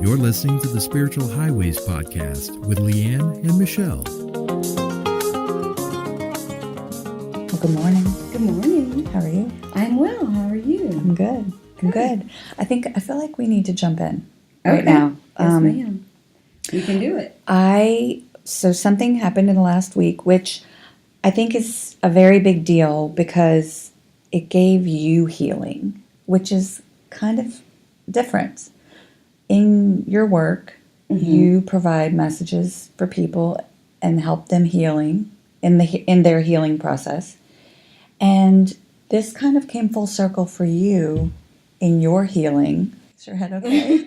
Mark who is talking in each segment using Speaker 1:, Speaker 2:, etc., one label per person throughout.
Speaker 1: You're listening to the Spiritual Highways podcast with Leigh Ann and Michelle.
Speaker 2: Well, good morning.
Speaker 3: Good morning.
Speaker 2: How are you?
Speaker 3: I'm well. How are you?
Speaker 2: I'm good. I'm good. I feel like we need to jump in right
Speaker 3: Okay.
Speaker 2: now.
Speaker 3: Yes, ma'am. You can do it.
Speaker 2: So something happened in the last week, which I think is a very big deal because it gave you healing, which is kind of different. In your work, you provide messages for people and help them healing in their healing process. And this kind of came full circle for you in your healing. Is your head okay?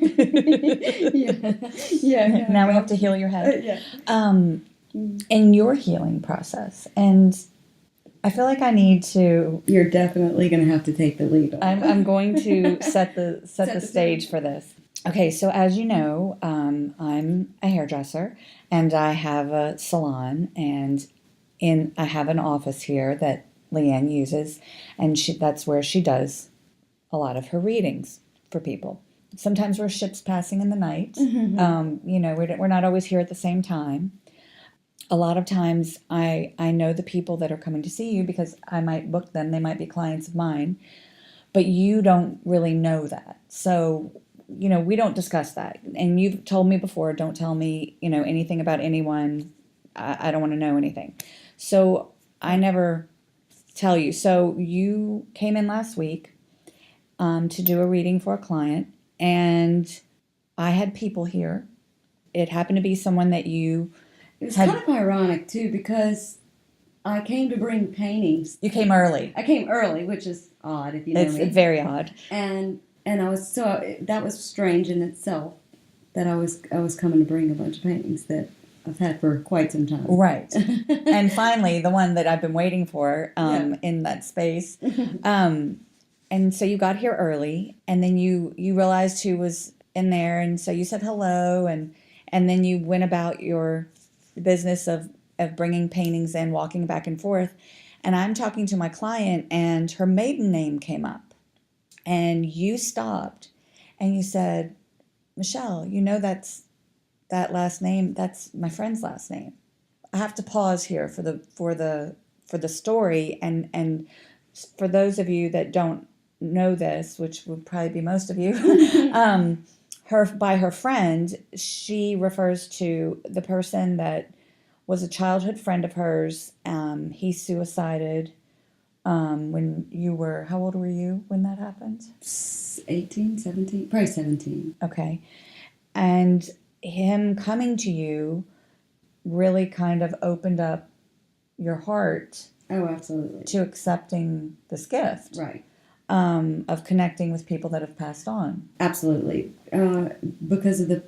Speaker 3: Yeah.
Speaker 2: Now we have to heal your head.
Speaker 3: Yeah.
Speaker 2: In your healing process. And I feel like I need to...
Speaker 3: You're definitely going to have to take the lead on
Speaker 2: I'm going to set the stage for this. Okay, so as you know, I'm a hairdresser, and I have a salon, and I have an office here that Leigh Ann uses, and that's where she does a lot of her readings for people. Sometimes we're ships passing in the night. We're not always here at the same time. A lot of times I know the people that are coming to see you because I might book them. They might be clients of mine, but you don't really know that. So, we don't discuss that. And you've told me before, don't tell me, anything about anyone. I don't want to know anything. So I never tell you. So you came in last week to do a reading for a client, and I had people here. It happened to be someone that you...
Speaker 3: It was kind of ironic, too, because I came to bring paintings.
Speaker 2: You came early.
Speaker 3: I came early, which is odd, if you know me.
Speaker 2: It's very odd.
Speaker 3: And I was that was strange in itself, that I was coming to bring a bunch of paintings that I've had for quite some time.
Speaker 2: Right. And finally, the one that I've been waiting for in that space. And so you got here early, and then you realized who was in there, and so you said hello, and then you went about your business of bringing paintings in, walking back and forth. And I'm talking to my client, and her maiden name came up. And you stopped, and you said, Michelle, that's that last name. That's my friend's last name. I have to pause here for the story, and for those of you that don't know this, which would probably be most of you, her friend, she refers to the person that was a childhood friend of hers. He suicided. When you were, how old were you when that happened?
Speaker 3: 18, 17, probably 17.
Speaker 2: Okay. And him coming to you really kind of opened up your heart.
Speaker 3: Oh, absolutely.
Speaker 2: To accepting this gift.
Speaker 3: Right.
Speaker 2: Of connecting with people that have passed on.
Speaker 3: Absolutely. Because of the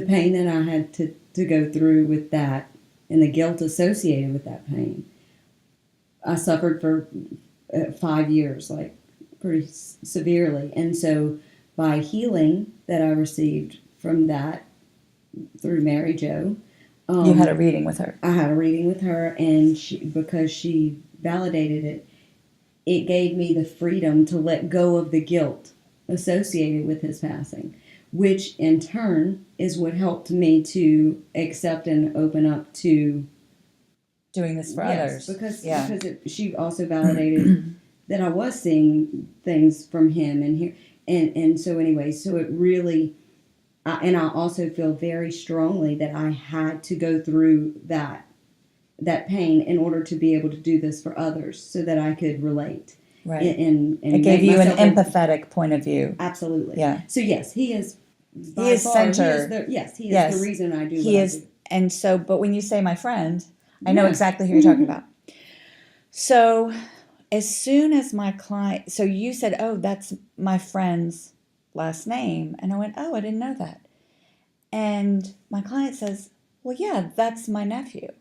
Speaker 3: pain that I had to go through with that and the guilt associated with that pain. I suffered for 5 years, like pretty severely. And so by healing that I received from that through Mary Jo.
Speaker 2: You had a reading with her.
Speaker 3: I had a reading with her, and because she validated it, it gave me the freedom to let go of the guilt associated with his passing, which in turn is what helped me to accept and open up to
Speaker 2: doing this for others.
Speaker 3: Because she also validated that I was seeing things from him and so anyway, so it really, and I also feel very strongly that I had to go through that pain in order to be able to do this for others, so that I could relate.
Speaker 2: Right.
Speaker 3: And
Speaker 2: it gave you an empathetic point of view.
Speaker 3: Absolutely.
Speaker 2: Yeah.
Speaker 3: So yes, he is.
Speaker 2: He is center.
Speaker 3: He is the reason I do. He is,
Speaker 2: I do. And so, but when you say my friend, I know exactly who you're talking about. So, as soon as my client, so you said, "Oh, that's my friend's last name," and I went, "Oh, I didn't know that." And my client says, "Well, yeah, that's my nephew."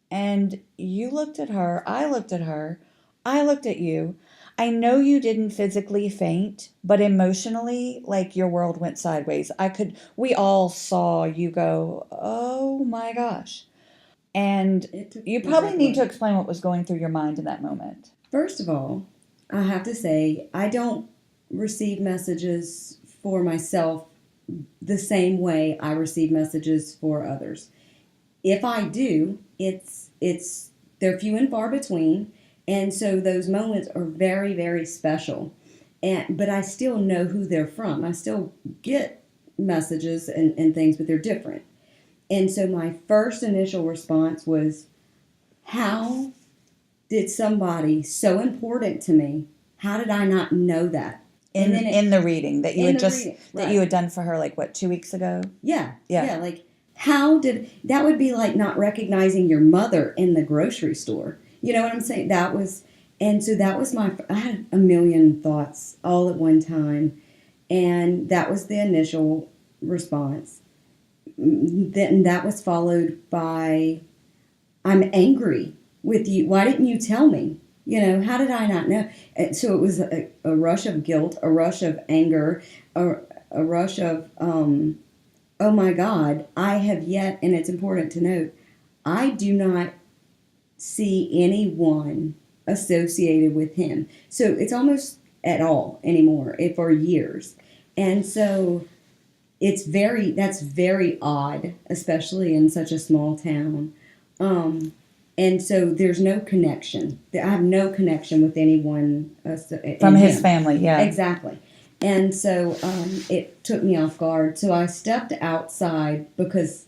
Speaker 2: And you looked at her, I looked at her, I looked at you. I know you didn't physically faint, but emotionally, like your world went sideways. We all saw you go, oh my gosh. And you probably need to explain what was going through your mind in that moment.
Speaker 3: First of all, I have to say, I don't receive messages for myself the same way I receive messages for others. If I do, they're few and far between, and so those moments are very, very special. But I still know who they're from. I still get messages and things, but they're different. And so my first initial response was, how did somebody so important to me, how did I not know that?
Speaker 2: In the reading that you had just
Speaker 3: reading,
Speaker 2: that
Speaker 3: right.
Speaker 2: you had done for her, like what, 2 weeks ago?
Speaker 3: Yeah.
Speaker 2: Yeah.
Speaker 3: Like, how did that would be like not recognizing your mother in the grocery store. You know what I'm saying? And so that was I had a million thoughts all at one time, and that was the initial response. Then that was followed by, I'm angry with you. Why didn't you tell me? You know, how did I not know? And so it was a rush of guilt, a rush of anger, a rush of, oh my God, I have yet, and it's important to note, I do not see anyone associated with him. So it's almost at all anymore, for years. And so that's very odd, especially in such a small town. And so there's no connection. I have no connection with anyone
Speaker 2: From his family, yeah.
Speaker 3: Exactly. And so it took me off guard. So I stepped outside because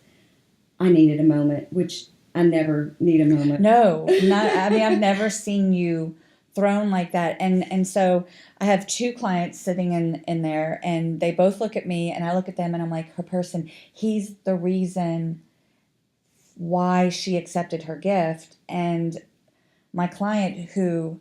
Speaker 3: I needed a moment, which I never need a moment.
Speaker 2: No, I've never seen you thrown like that. And so I have 2 clients sitting in there, and they both look at me, and I look at them, and I'm like, her person, he's the reason why she accepted her gift. And my client, who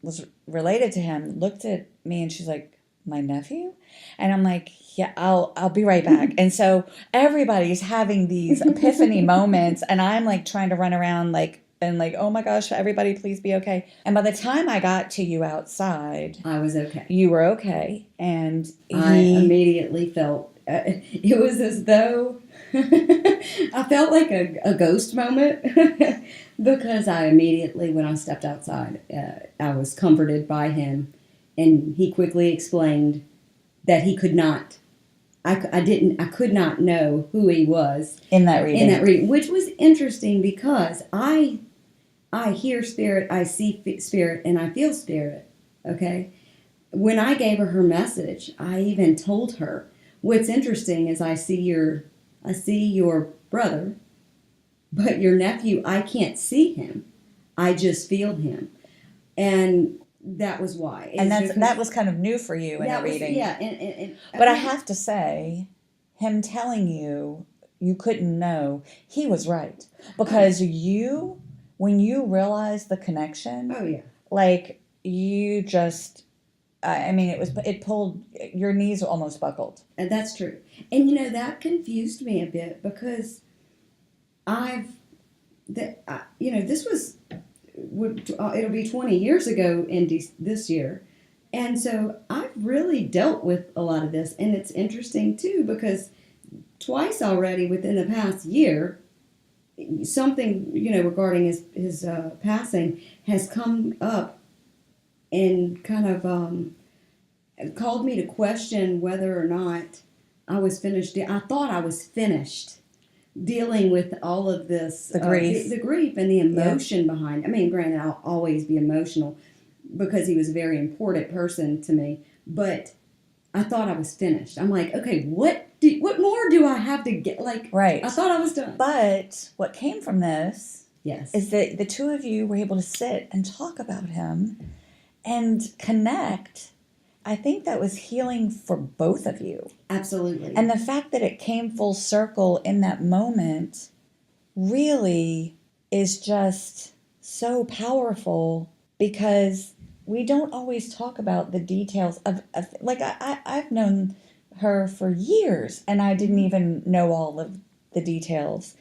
Speaker 2: was related to him, looked at me, and she's like, my nephew? And I'm like, yeah, I'll be right back. And so everybody's having these epiphany moments, and I'm like trying to run around and oh my gosh, everybody please be okay. And by the time I got to you outside,
Speaker 3: I was okay.
Speaker 2: You were okay. And
Speaker 3: I immediately felt, it was as though I felt like a ghost moment because I immediately, when I stepped outside, I was comforted by him. And he quickly explained that he could not, I could not know who he was
Speaker 2: in that reading,
Speaker 3: which was interesting because I hear spirit, I see spirit, and I feel spirit. Okay, when I gave her message, I even told her, what's interesting is I see your brother, but your nephew, I can't see him, I just feel him, and that was why.
Speaker 2: And that was kind of new for you in the reading.
Speaker 3: Yeah. And
Speaker 2: but I have to say, him telling you couldn't know, he was right. Because when you realized the connection,
Speaker 3: oh yeah,
Speaker 2: like you just, it pulled, your knees almost buckled.
Speaker 3: And that's true. And that confused me a bit because this was, it'll be 20 years ago in this year, and so I've really dealt with a lot of this, and it's interesting too because twice already within the past year, something regarding his passing has come up and kind of called me to question whether or not I was finished. I thought I was finished dealing with all of this,
Speaker 2: the grief,
Speaker 3: the grief and the emotion behind. I mean, granted, I'll always be emotional because he was a very important person to me. But I thought I was finished. I'm like, okay, what more do I have to get? Like,
Speaker 2: right?
Speaker 3: I thought I was done.
Speaker 2: But what came from this,
Speaker 3: yes,
Speaker 2: is that the 2 of you were able to sit and talk about him and connect. I think that was healing for both of you.
Speaker 3: Absolutely.
Speaker 2: And the fact that it came full circle in that moment really is just so powerful because we don't always talk about the details of like I've known her for years and I didn't even know all of the details.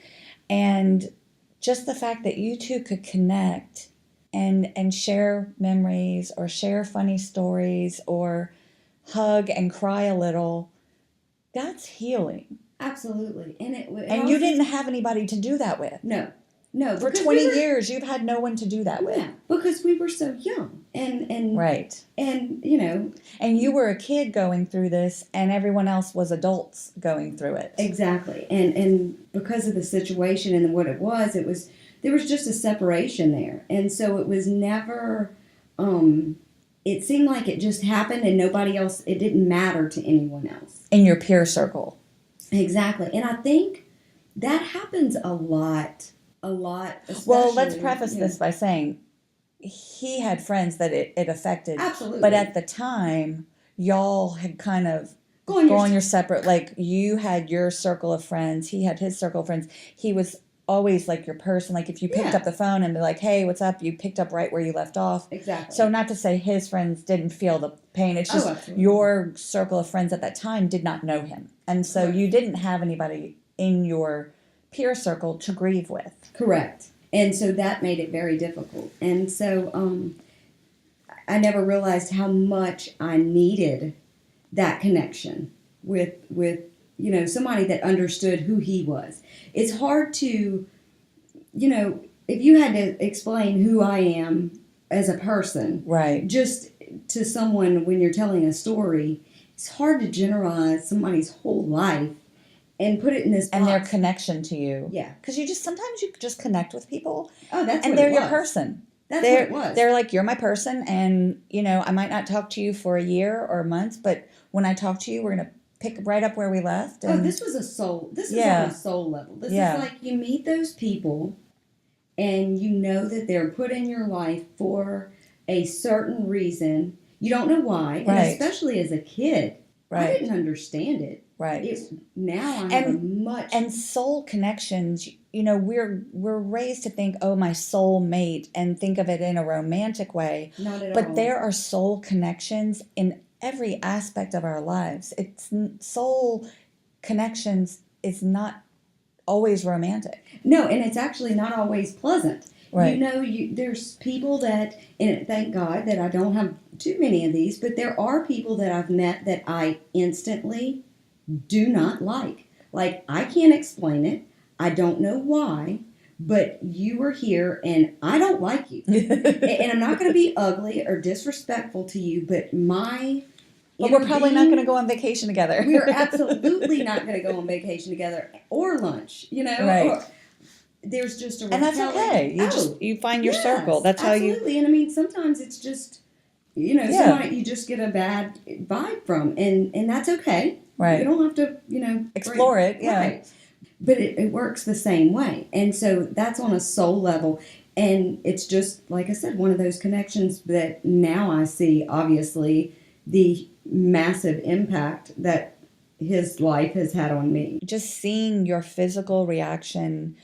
Speaker 2: And just the fact that you 2 could connect and share memories or share funny stories or hug and cry a little, that's healing.
Speaker 3: Absolutely.
Speaker 2: And you didn't have anybody to do that with.
Speaker 3: No. No,
Speaker 2: For
Speaker 3: because
Speaker 2: 20 years, you've had no one to do that with.
Speaker 3: Yeah, because we were so young, and
Speaker 2: Right.
Speaker 3: and you know,
Speaker 2: And you were a kid going through this, and everyone else was adults going through it.
Speaker 3: exactly, and because of the situation and what it was there was just a separation there, and so it was never. It seemed like it just happened, and nobody else. It didn't matter to anyone else.
Speaker 2: In your peer circle.
Speaker 3: Exactly, and I think that happens a lot.
Speaker 2: Well, let's preface this by saying he had friends that it affected.
Speaker 3: Absolutely.
Speaker 2: But at the time, y'all had kind of
Speaker 3: Going
Speaker 2: your separate, like you had your circle of friends, he had his circle of friends. He was always like your person. Like if you picked
Speaker 3: Yeah.
Speaker 2: up the phone and be like, hey, what's up? You picked up right where you left off.
Speaker 3: Exactly.
Speaker 2: So not to say his friends didn't feel the pain. It's just
Speaker 3: absolutely.
Speaker 2: your circle of friends at that time did not know him. And so
Speaker 3: Correct.
Speaker 2: you didn't have anybody in your peer circle to grieve with.
Speaker 3: Correct. And so that made it very difficult. And so I never realized how much I needed that connection with somebody that understood who he was. It's hard to, if you had to explain who I am as a person,
Speaker 2: Right.
Speaker 3: just to someone when you're telling a story, it's hard to generalize somebody's whole life and put it in this box.
Speaker 2: And their connection to you.
Speaker 3: Yeah.
Speaker 2: Because sometimes you just connect with people.
Speaker 3: Oh, that's
Speaker 2: and
Speaker 3: what
Speaker 2: they're
Speaker 3: it
Speaker 2: your
Speaker 3: was.
Speaker 2: person.
Speaker 3: That's
Speaker 2: they're,
Speaker 3: what it was.
Speaker 2: They're like, you're my person, and I might not talk to you for a year or months, but when I talk to you, we're gonna pick right up where we left. And
Speaker 3: this was a soul. This is
Speaker 2: Yeah.
Speaker 3: on a soul level. This
Speaker 2: Yeah.
Speaker 3: is like you meet those people, and you know that they're put in your life for a certain reason. You don't know why, and
Speaker 2: Right.
Speaker 3: especially as a kid, I
Speaker 2: Right.
Speaker 3: didn't understand it.
Speaker 2: Right.
Speaker 3: Now I have a much
Speaker 2: And soul connections, we're raised to think, oh, my soul mate, and think of it in a romantic way.
Speaker 3: not at all.
Speaker 2: But there are soul connections in every aspect of our lives. Soul connections is not always romantic.
Speaker 3: No, and it's actually not always pleasant.
Speaker 2: Right.
Speaker 3: There's people that, and thank God that I don't have too many of these, but there are people that I've met that I instantly do not like. Like, I can't explain it. I don't know why, but you were here and I don't like you. And I'm not going to be ugly or disrespectful to you, but
Speaker 2: But we're probably not going to go on vacation together.
Speaker 3: We're absolutely not going to go on vacation together or lunch,
Speaker 2: Right.
Speaker 3: Or, there's just a
Speaker 2: And that's okay. You find your circle. That's
Speaker 3: absolutely.
Speaker 2: how you.
Speaker 3: And I mean, sometimes it's just, somebody you just get a bad vibe from, and that's okay.
Speaker 2: Right.
Speaker 3: You don't have to,
Speaker 2: Explore it, yeah.
Speaker 3: Right. But it works the same way. And so that's on a soul level. And it's just, like I said, one of those connections that now I see, obviously, the massive impact that his life has had on me.
Speaker 2: Just seeing your physical reaction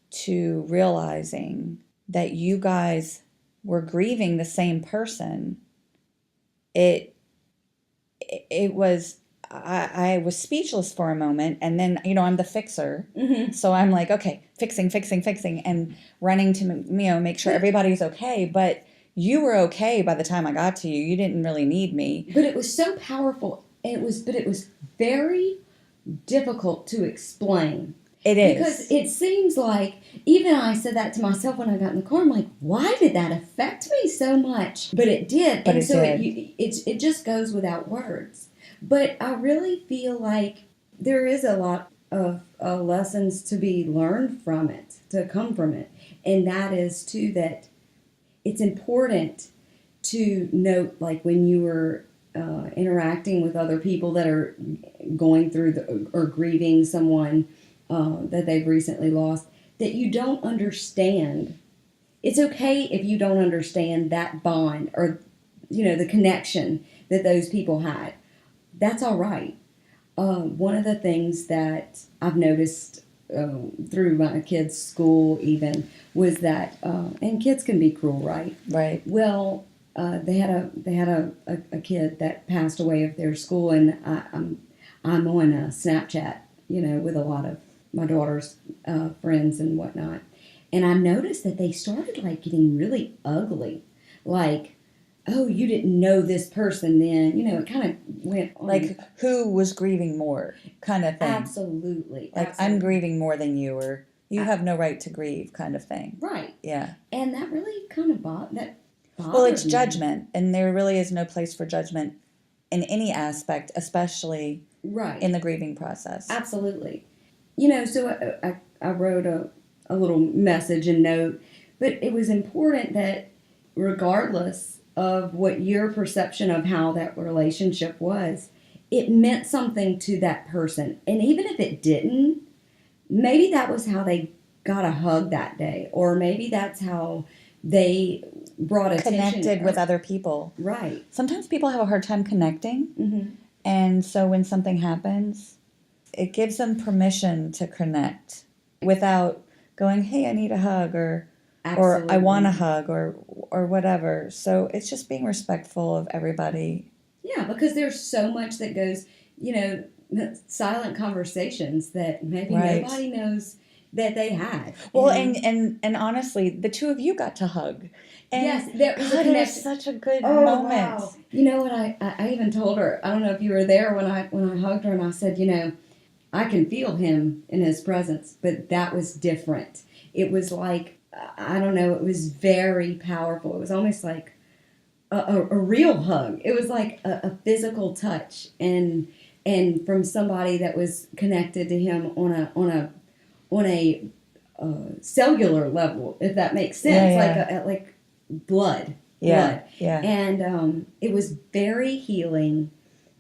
Speaker 2: to realizing that you guys were grieving the same person, it was, I was speechless for a moment, and then I'm the fixer, so I'm like, okay, fixing, and running to make sure everybody's okay. But you were okay by the time I got to you. You didn't really need me.
Speaker 3: But it was so powerful. It was very difficult to explain.
Speaker 2: It is.
Speaker 3: Because it seems like, even I said that to myself when I got in the car, I'm like, why did that affect me so much? But it did.
Speaker 2: But
Speaker 3: and
Speaker 2: it
Speaker 3: so
Speaker 2: did.
Speaker 3: It just goes without words. But I really feel like there is a lot of lessons to be learned from it, to come from it. And that is, too, that it's important to note, like, when you were interacting with other people that are going through or grieving someone that they've recently lost, that you don't understand. It's okay if you don't understand that bond or, the connection that those people had. That's all right. One of the things that I've noticed through my kids' school even was that, and kids can be cruel, right?
Speaker 2: Right.
Speaker 3: Well, they had a kid that passed away of their school, and I'm on Snapchat, with a lot of my daughter's friends and whatnot, and I noticed that they started getting really ugly, like, oh, you didn't know this person then, it kind of went on.
Speaker 2: Like, who was grieving more kind of thing.
Speaker 3: Absolutely.
Speaker 2: Like,
Speaker 3: absolutely.
Speaker 2: I'm grieving more than you, or You have no right to grieve kind of thing.
Speaker 3: Right.
Speaker 2: Yeah.
Speaker 3: And that really kind of bothered
Speaker 2: Well, it's
Speaker 3: me.
Speaker 2: judgment, and there really is no place for judgment in any aspect, especially
Speaker 3: Right.
Speaker 2: in the grieving process.
Speaker 3: Absolutely. So I wrote a little message and note, but it was important that regardless of what your perception of how that relationship was, it meant something to that person. And even if it didn't, maybe that was how they got a hug that day, or maybe that's how they brought attention.
Speaker 2: Connected with other people.
Speaker 3: Right.
Speaker 2: Sometimes people have a hard time connecting,
Speaker 3: Mm-hmm.
Speaker 2: and so when something happens, it gives them permission to connect without going, "Hey, I need a hug," or "I want a hug," or whatever. So it's just being respectful of everybody.
Speaker 3: Yeah, because there's so much that goes, silent conversations that maybe nobody knows that they had.
Speaker 2: Well, and honestly, the two of you got to hug. And
Speaker 3: yes, that was
Speaker 2: it was such a good moment.
Speaker 3: Wow. You know what? I even told her. I don't know if you were there when I hugged her, and I said, I can feel him in his presence, but that was different. It was like, I don't know. It was very powerful. It was almost like a real hug. It was like a physical touch, and from somebody that was connected to him on a cellular level, if that makes sense.
Speaker 2: Yeah.
Speaker 3: Like blood.
Speaker 2: Yeah.
Speaker 3: And it was very healing,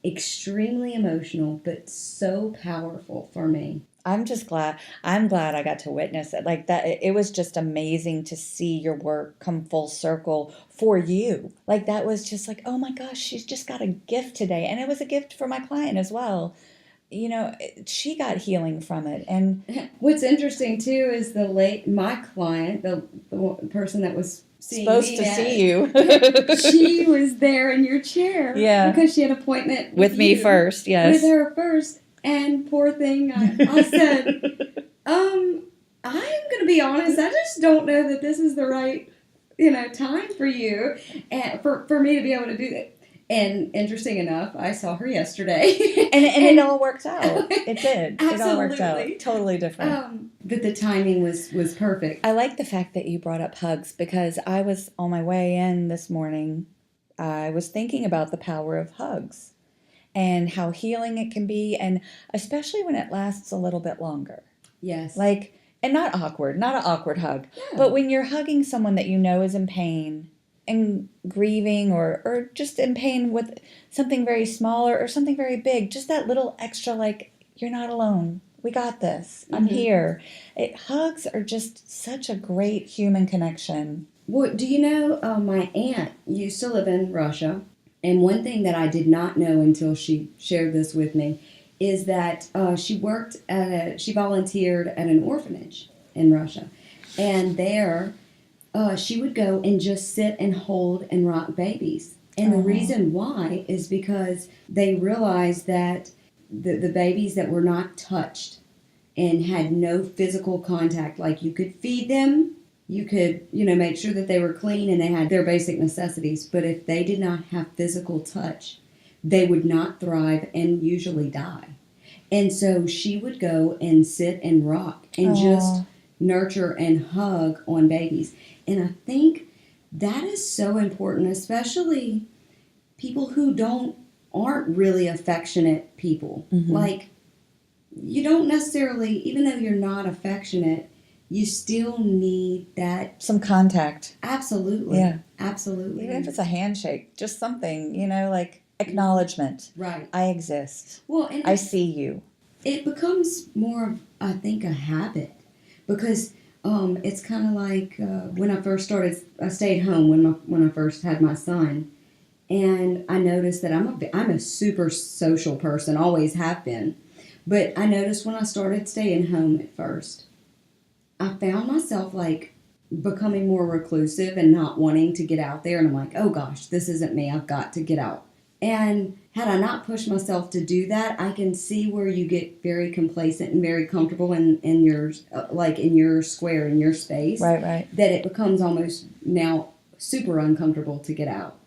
Speaker 3: extremely emotional, but so powerful for me.
Speaker 2: I'm glad I got to witness it. Like that, it was just amazing to see your work come full circle for you. Like that was just like, oh my gosh, she's just got a gift today. And it was a gift for my client as well. She got healing from it. And
Speaker 3: what's interesting too is my client, the person that was
Speaker 2: supposed to see you,
Speaker 3: she was there in your chair.
Speaker 2: Yeah.
Speaker 3: Because she had an appointment
Speaker 2: with me first. Yes.
Speaker 3: With her first. And poor thing, I said, I'm going to be honest, I just don't know that this is the right, time for you and for me to be able to do that. And interesting enough, I saw her yesterday.
Speaker 2: and it all worked out. It did.
Speaker 3: Absolutely.
Speaker 2: It all worked out. Totally different.
Speaker 3: But the timing was perfect.
Speaker 2: I like the fact that you brought up hugs, because I was on my way in this morning. I was thinking about the power of hugs and how healing it can be, and especially when it lasts a little bit longer.
Speaker 3: Yes.
Speaker 2: And not an awkward hug,
Speaker 3: no.
Speaker 2: But when you're hugging someone that you know is in pain and grieving, or just in pain with something very small or something very big, just that little extra, like, you're not alone. We got this. I'm here. Hugs are just such a great human connection.
Speaker 3: Well, do you know, my aunt used to live in Russia, and one thing that I did not know until she shared this with me is that she volunteered at an orphanage in Russia, and there she would go and just sit and hold and rock babies. And the reason why is because they realized that the babies that were not touched and had no physical contact, like you could feed them, you could, make sure that they were clean and they had their basic necessities. But if they did not have physical touch, they would not thrive and usually die. And so she would go and sit and rock and just nurture and hug on babies. And I think that is so important, especially people who aren't really affectionate people. Like, you don't necessarily, even though you're not affectionate, you still need that.
Speaker 2: Some contact.
Speaker 3: Absolutely.
Speaker 2: Yeah.
Speaker 3: Absolutely.
Speaker 2: Even if it's a handshake, just something, like acknowledgement.
Speaker 3: Right.
Speaker 2: I exist.
Speaker 3: Well, and
Speaker 2: I see you.
Speaker 3: It becomes more of, I think, a habit, because it's kind of like when I first started. I stayed home when I first had my son, and I noticed that I'm a super social person, always have been, but I noticed when I started staying home at first, I found myself like becoming more reclusive and not wanting to get out there, and I'm like, oh gosh, this isn't me. I've got to get out. And had I not pushed myself to do that, I can see where you get very complacent and very comfortable in your in your square, in your space.
Speaker 2: Right.
Speaker 3: That it becomes almost now super uncomfortable to get out.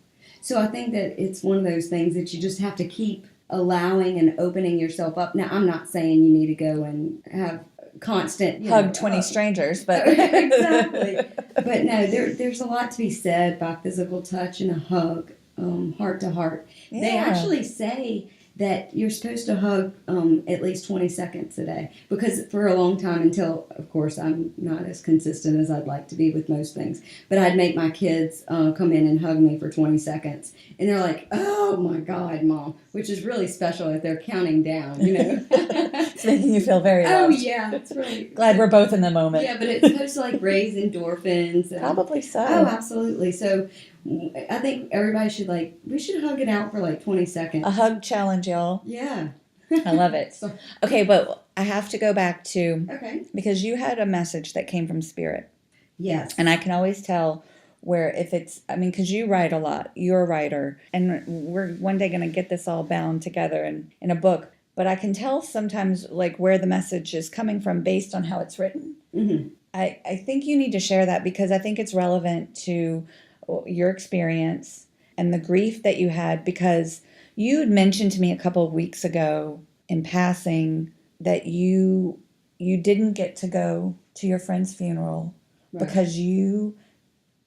Speaker 3: So I think that it's one of those things that you just have to keep allowing and opening yourself up. Now, I'm not saying you need to go and have constant
Speaker 2: hug 20 strangers, but
Speaker 3: exactly. But no, there's a lot to be said by physical touch and a hug, heart to heart.
Speaker 2: Yeah.
Speaker 3: They actually say that you're supposed to hug at least 20 seconds a day, because for a long time, until, of course, I'm not as consistent as I'd like to be with most things, but I'd make my kids come in and hug me for 20 seconds, and they're like, oh my God, Mom, which is really special if they're counting down, you know.
Speaker 2: It's making you feel very loved.
Speaker 3: Oh yeah, it's really
Speaker 2: glad we're both in the moment.
Speaker 3: Yeah, but it's supposed to like raise endorphins.
Speaker 2: Probably so.
Speaker 3: Oh, absolutely. So I think everybody should we should hug it out for like 20 seconds.
Speaker 2: A hug challenge, y'all.
Speaker 3: Yeah.
Speaker 2: I love it. Okay, but I have to go back to,
Speaker 3: Okay.
Speaker 2: because you had a message that came from Spirit.
Speaker 3: Yes.
Speaker 2: And I can always tell where if it's, I mean, because you write a lot. You're a writer. And we're one day going to get this all bound together in a book. But I can tell sometimes like where the message is coming from based on how it's written.
Speaker 3: Mm-hmm.
Speaker 2: I think you need to share that, because I think it's relevant to your experience and the grief that you had, because you had mentioned to me a couple of weeks ago in passing that you didn't get to go to your friend's funeral. Right. Because you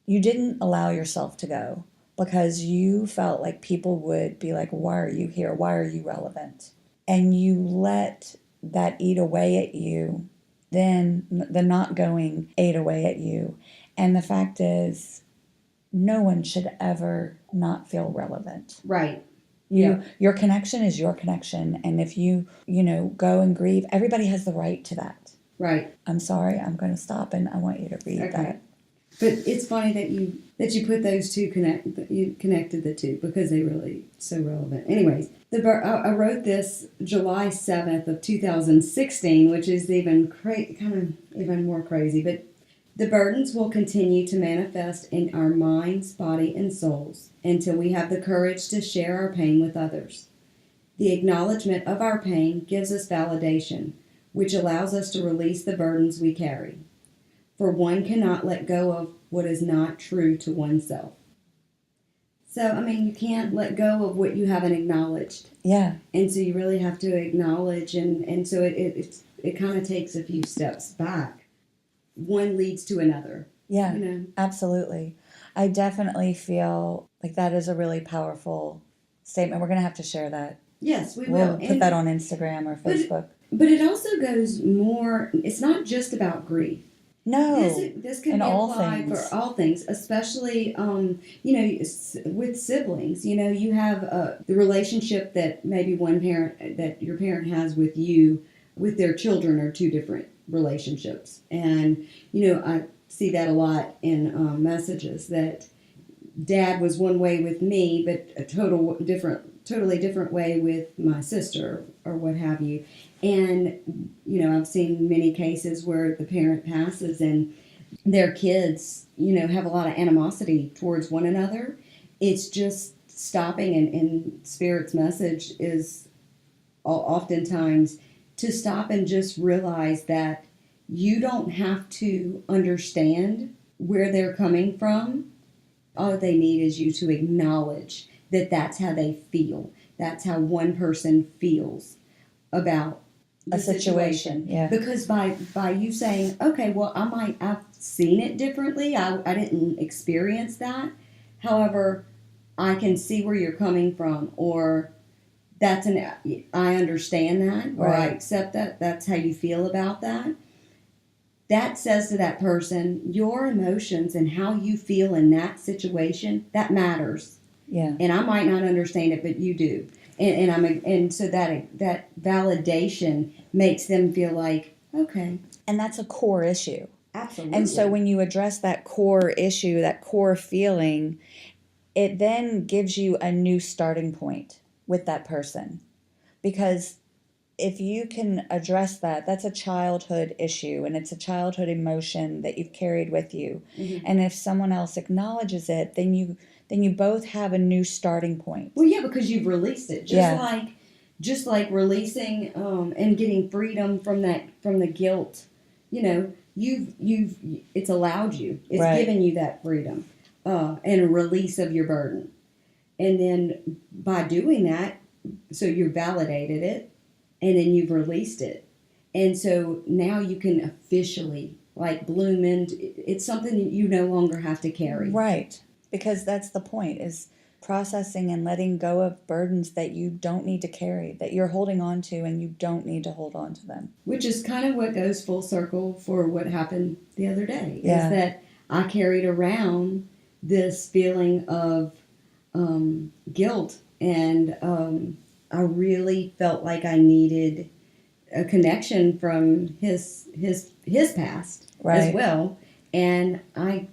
Speaker 2: didn't allow yourself to go, because you felt like people would be like, why are you here? Why are you relevant? And you let that eat away at you. Then the not going ate away at you. And the fact is, no one should ever not feel relevant.
Speaker 3: Right.
Speaker 2: Your connection is your connection. And if you go and grieve, everybody has the right to that.
Speaker 3: Right.
Speaker 2: I'm sorry, I'm going to stop and I want you to read that.
Speaker 3: But it's funny that you put those two you connected the two, because they really so relevant. Anyways, I wrote this July 7th of 2016, which is even even more crazy. But the burdens will continue to manifest in our minds, body, and souls until we have the courage to share our pain with others. The acknowledgement of our pain gives us validation, which allows us to release the burdens we carry. For one cannot let go of what is not true to oneself. So, I mean, you can't let go of what you haven't acknowledged.
Speaker 2: Yeah.
Speaker 3: And so you really have to acknowledge, and so it kind of takes a few steps back. One leads to another.
Speaker 2: Yeah,
Speaker 3: you know?
Speaker 2: Absolutely. I definitely feel like that is a really powerful statement. We're going to have to share that.
Speaker 3: Yes, we
Speaker 2: We'll
Speaker 3: will.
Speaker 2: put that on Instagram or Facebook.
Speaker 3: But it also goes more, it's not just about grief.
Speaker 2: No,
Speaker 3: this can be applied for all things, especially, with siblings. You have the relationship that maybe that your parent has with you, with their children, are two different relationships. And, I see that a lot in messages, that Dad was one way with me, but a totally different way with my sister or what have you. And, I've seen many cases where the parent passes and their kids, have a lot of animosity towards one another. It's just stopping, and Spirit's message is oftentimes to stop and just realize that you don't have to understand where they're coming from. All they need is you to acknowledge that that's how they feel. That's how one person feels about the situation.
Speaker 2: Yeah.
Speaker 3: Because by you saying, okay, well, I've seen it differently. I didn't experience that. However, I can see where you're coming from, or I understand that, or I accept that. That's how you feel about that. That says to that person, your emotions and how you feel in that that matters.
Speaker 2: Yeah.
Speaker 3: And I might not understand it, but you do. And so that validation makes them feel like, okay.
Speaker 2: And that's a core issue.
Speaker 3: Absolutely.
Speaker 2: And so when you address that core issue, that core feeling, it then gives you a new starting point with that person. Because if you can address that, that's a childhood issue, and it's a childhood emotion that you've carried with you. Mm-hmm. And if someone else acknowledges it, then you both have a new starting point.
Speaker 3: Well, yeah, because you've released it. Just like releasing and getting freedom from the guilt. It's allowed you. It's given you that freedom and a release of your burden. And then by doing that, so you validated it, and then you've released it. And so now you can officially like bloom into, it's something that you no longer have to carry.
Speaker 2: Right. Because that's the point, is processing and letting go of burdens that you don't need to carry, that you're holding on to and you don't need to hold on to them.
Speaker 3: Which is kind of what goes full circle for what happened the other day.
Speaker 2: Yeah.
Speaker 3: Is that I carried around this feeling of guilt, and I really felt like I needed a connection from his past as well, and I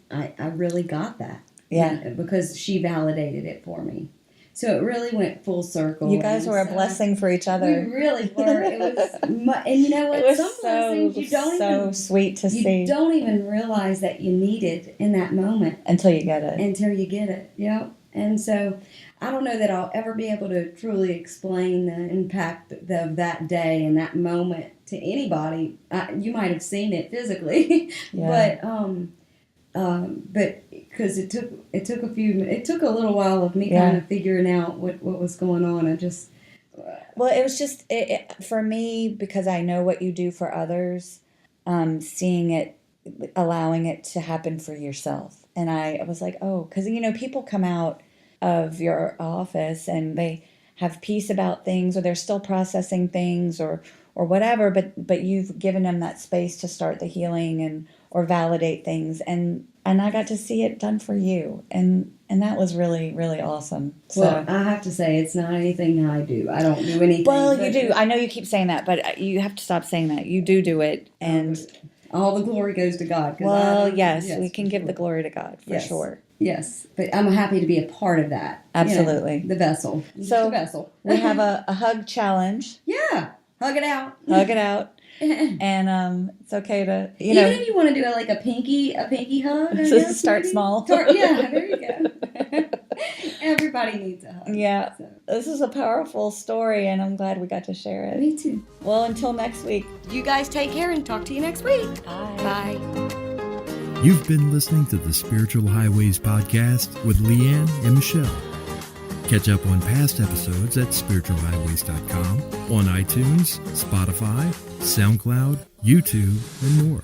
Speaker 3: really got that.
Speaker 2: Yeah.
Speaker 3: Because she validated it for me. So it really went full circle.
Speaker 2: You guys were a blessing for each other.
Speaker 3: We really were. It was, and you know what?
Speaker 2: It was
Speaker 3: Some blessings you don't even,
Speaker 2: sweet to
Speaker 3: you
Speaker 2: see.
Speaker 3: don't even realize that you need it in that moment
Speaker 2: Until you get it.
Speaker 3: until you get it. Yeah. And so I don't know that I'll ever be able to truly explain the impact of that day and that moment to anybody. You might have seen it physically,
Speaker 2: Yeah.
Speaker 3: but because it took a little while of me kind of figuring out what was going on.
Speaker 2: Well, it was just for me, because I know what you do for others, seeing it, allowing it to happen for yourself. And I was like, oh, because, people come out of your office and they have peace about things, or they're still processing things or whatever, but you've given them that space to start the healing or validate things. And I got to see it done for you. And that was really, really awesome. So,
Speaker 3: well, I have to say, it's not anything I do. I don't do anything.
Speaker 2: Well, you do. I know you keep saying that, but you have to stop saying that. You do it. And
Speaker 3: all the glory goes to God.
Speaker 2: Well, yes, we can give the glory to God, for sure.
Speaker 3: Yes, but I'm happy to be a part of that.
Speaker 2: Absolutely.
Speaker 3: The vessel.
Speaker 2: So
Speaker 3: the vessel.
Speaker 2: We have a hug challenge.
Speaker 3: Yeah. Hug it out.
Speaker 2: Hug it out. And it's okay to,
Speaker 3: even if you want to do a pinky hug.
Speaker 2: Start small.
Speaker 3: Yeah, there you go. Everybody needs a hug.
Speaker 2: Yeah.
Speaker 3: So.
Speaker 2: This is a powerful story, and I'm glad we got to share it.
Speaker 3: Me too.
Speaker 2: Well, until next week.
Speaker 3: You guys take care and talk to you next week.
Speaker 2: Bye.
Speaker 3: Bye.
Speaker 1: You've been listening to the Spiritual Highways podcast with Leigh Ann and Michelle. Catch up on past episodes at spiritualhighways.com, on iTunes, Spotify, SoundCloud, YouTube, and more.